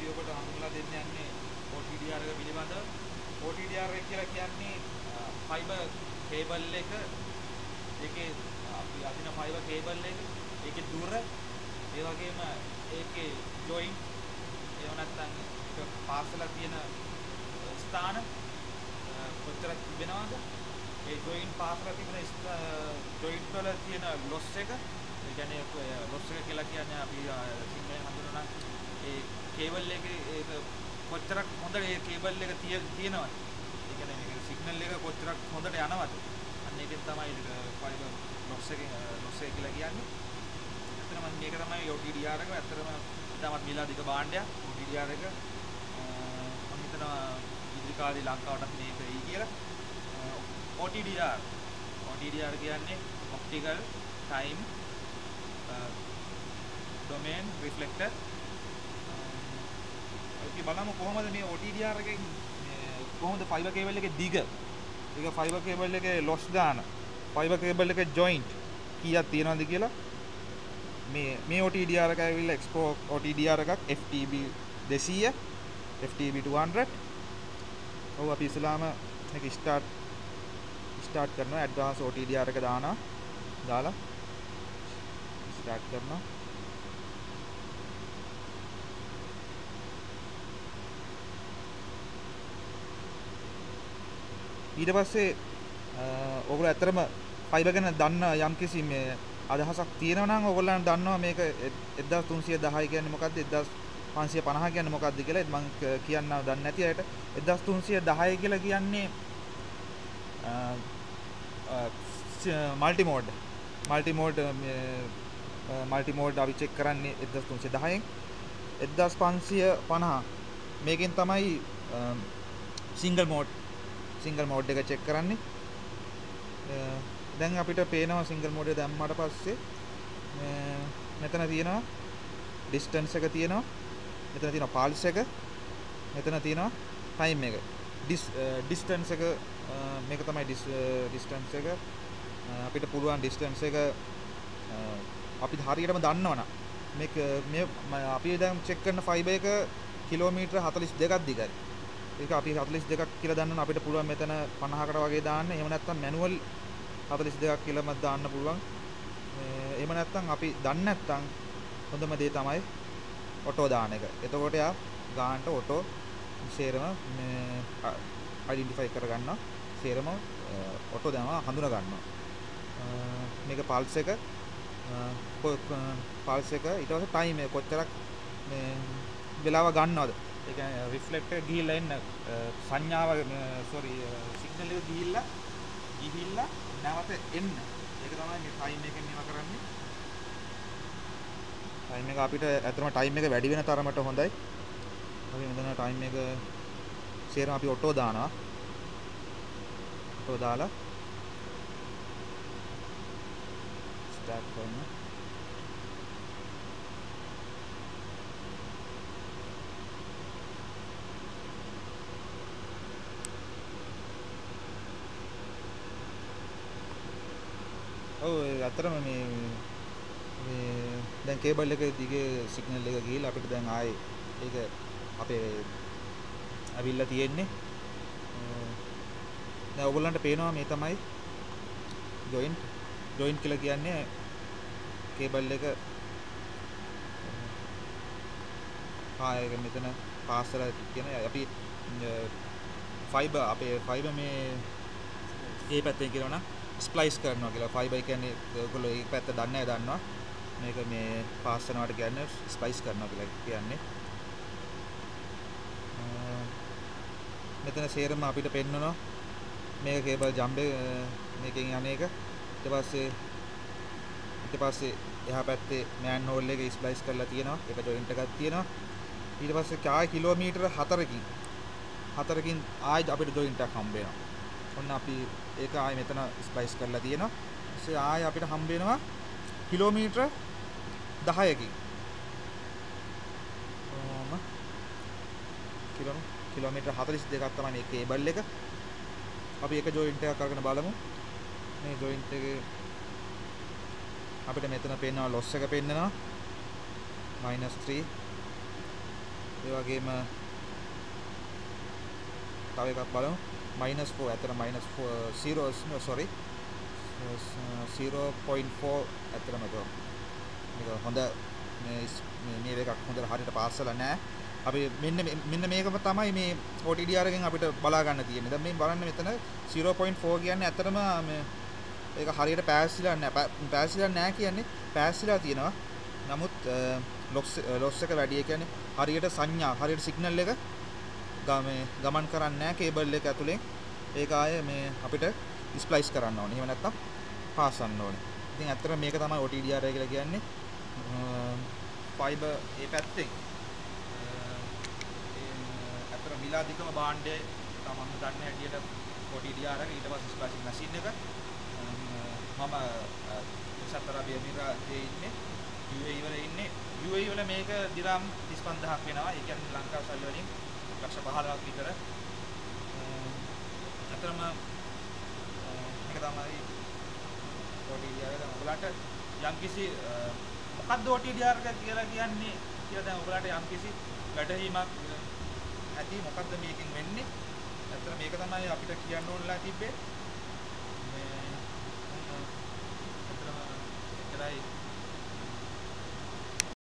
අපි ඔබට හඳුන්වලා දෙන්න යන්නේ OTDR එක පිළිබඳව. OTDR එක කියලා කියන්නේ ෆයිබර් කේබල් එක, ඒකේ අපි අදින ෆයිබර් කේබල් එක, ඒකේ දුර, ඒ වගේම ඒකේ ජොයින්ට්, එහෙම නැත්නම් ඒක පාර්සලා තියෙන ස්ථාන කොච්චරක් තිබෙනවද, ඒ ජොයින්ට් පාර්සලා තිබෙන ජොයින්ට් වල තියෙන ලොස් එක, ඒ කියන්නේ ලොස් එක කියලා කියන්නේ අපි සිංහලෙන් හඳුනන ඒ කේබල් එකේ ඒක කොච්චරක් හොඳට ඒ කේබල් එක තියෙනවද, ඒ කියන්නේ මේක සිග්නල් එක කොච්චරක් හොඳට යනවද, අන්න ඒකෙන් තමයි ෆයිබර් ලොස් එක කියලා කියන්නේ. ඇත්තටම මේක තමයි OTDR එක. ඇත්තටම ඉතාමත් මිල අධික භාණ්ඩයක් OTDR එක. මම හිතනවා ඉදිරි කාලේ ලංකාවටත් මේක එයි කියලා. OTDR කියන්නේ optical time domain reflector. අපි බලමු කොහොමද මේ OTDR එකෙන් කොහොමද ෆයිබර් කේබල් එකේ දිග, ඒක ෆයිබර් කේබල් එකේ ලොස් ගන්න, ෆයිබර් කේබල් එකේ ජොයින්ට් කීයක් තියෙනවද කියලා. මේ OTDR එක ඇවිල්ලා එක්ස්පෝ OTDR එකක් FTB 200 FTB 200. ඔව් අපි ඉස්සලාම මේක ස්ටාර්ට් කරනවා. ඇඩ්වාන්ස් OTDR එක දාලා ස්ටාර්ට් කරනවා. ඊට පස්සේ ඔයගොල්ලෝ ඇත්තටම ෆයිබර් ගැන දන්න යම්කිසි මේ අදහසක් තියෙනවා නම් ඔයගොල්ලන් දන්නවා මේක 1310 කියන්නේ මොකද්ද, 1550 කියන්නේ මොකද්ද කියලා. මම කියන්න දන්නේ නැති අයට 1310 කියලා කියන්නේ මල්ටි මෝඩ් අපි චෙක් කරන්නේ 1310න්. 1550 මේකෙන් තමයි සිංගල් මෝඩ් එක චෙක් කරන්නේ. දැන් අපිට පේනවා සිංගල් මෝඩ් එක දැම්මට පස්සේ මෙතන තියෙනවා ඩිස්ටන්ස් එක තියෙනවා, මෙතන තියෙනවා පල්ස් එක, මෙතන තියෙනවා ටයිම් එක. ඩිස්ටන්ස් එක මේක තමයි ඩිස්ටන්ස් එක. අපිට පුළුවන් ඩිස්ටන්ස් එක අපි හරියටම දන්නවනම් මේ අපි දැන් චෙක් කරන ෆයිබර් එක කිලෝමීටර 42ක් දිගයි. ඒක අපි 42ක් කියලා දන්නවනම් අපිට පුළුවන් මෙතන 50කට වගේ දාන්න. එහෙම නැත්නම් මැනුවල් 42ක් කියලාම දාන්න පුළුවන්. එහෙම නැත්නම් අපි දන්නේ නැත්නම් හොඳම දේ තමයි ඔටෝ දාන එක. එතකොට යා ගානට ඔටෝ සේරම අයිඩෙන්ටිෆයි කරගන්නවා. සේරම ඔටෝ දානවා හඳුනා ගන්නවා. මේක පල්ස් එක ඊට පස්සේ ටයිම් එක කොච්චරක් මේ වෙලාව ගන්නවද. ඒ කියන්නේ රිෆ්ලෙක්ටර් ගිහිල්ලා එන්න සංඥාව සිග්නල් එක ගිහිල්ලා නැවත එන්න. ඒක තමයි මේ ටයිම් එකෙන් මේවා කරන්නේ. ටයිම් එක අපිට ඇත්තටම ටයිම් එක වැඩි වෙන තරමට හොඳයි. අපි මෙතන ටයිම් එක සේරම අපි ඔටෝ දානවා. ඔටෝ දාලා ස්ටාර්ට් කරනවා. ඔව් අතරම මේ දැන් කේබල් එකේ දිගේ සිග්නල් එක ගිහිල්ලා අපිට දැන් ආයේ ඒක අපේ අවිල්ලා තියෙන්නේ. දැන් ඔයගොල්ලන්ට පේනවා මේ තමයි ජොයින්ට් කියලා කියන්නේ කේබල් එක ඒක මෙතන පාස්සලා කියන අපි අපේ ෆයිබර් මේ ඒ පැත්තෙන් කියනවා නම් ස්ප්ලයිස් කරනවා කියලා. ෆයිබර් කියන්නේ ඔයගොල්ලෝ ඒ පැත්ත දන්නේ දන්නවා. මේක මේ පාස් කරනවට කියන්නේ ස්ප්ලයිස් කරනවා කියලා කියන්නේ. මෙතන සේරම අපිට පෙන්නනවා මේක කේබල් ජම්බේ මේකෙන් යන එක. ඊට පස්සේ එහා පැත්තේ මෑන් හෝල් එක ස්ප්ලයිස් කරලා තියෙනවා. ඒක ජොයින්ට් එකක් තියෙනවා. ඊට පස්සේ ආයි කිලෝමීටර 4කින් ආයි අපිට ජොයින්ට් එකක් හම්බ වෙනවා. ඔන්න අපි ඒක ආයි මෙතන ස්ප්ලයිස් කරලා තියෙනවා. ඊට ආයි අපිට හම්බ වෙනවා කිලෝමීටර 10කින්. කිලෝමීටර 42ක් තමයි මේ කේබල් එක. අපි එක ජොයින්ට් එකක් අරගෙන බලමු. මේ ජොයින්ට් එකේ අපිට මෙතන පේනවා ලොස් එක පෙන්නනවා -3. ඒ වගේම තව එකක් බලමු -4 ඇතර -0 sorry 0.4 ඇතරම මේක හොඳ මේ එකක් හොඳට හරියට පාස් වෙලා නැහැ. අපි මෙන්න මේකම තමයි මේ OTDR එකෙන් අපිට බලා ගන්න තියෙන්නේ. දැන් මේ බලන්න මෙතන 0.4 කියන්නේ ඇත්තටම මේ ඒක හරියට පාස්ලා නැහැ කියන්නේ පාස්ලා තියෙනවා. නමුත් ලොස් එක වැඩි. ඒ කියන්නේ හරියට සංඥා හරියට සිග්නල් එක ගමන් කරන්නේ නැහැ කේබල් එක ඇතුලෙන්. ඒක ආයේ මේ අපිට ස්ප්ලයිස් කරන්න ඕනේ. එහෙම නැත්නම් පාසන්න ඕනේ. ඉතින් ඇත්තටම මේක තමයි OTDR එක කියලා කියන්නේ. ෆයිබර් ඒ පැත්තෙන් ඇත්තට මිලාදිකම භාණ්ඩය තමන්ම දන්න හැටියට OTDR එක ඊට පස්සේ ස්ප්ලයිසින් මැෂින් එක මම සතරාබිය මිරාජේ ඉන්නේ UAE වල ඉන්නේ. UAE වල මේක දිරාම් 35000ක් වෙනවා. ඒ කියන්නේ ලංකාව සල්ලි වලින් ලක්ෂ 15ක් විතර. අතරම මේක තමයි OTDR එක. ඔයාලට යම්කිසි මොකක්ද OTDR එක කියලා කියන්නේ කියලා දැන් ඔයාලට යම්කිසි ගැටහීමක් ඇති මොකක්ද මේකෙන් වෙන්නේ? ඇත්තට මේක තමයි අපිට කියන්න ඕනලා තිබ්බේ. මේ අතරම එකයි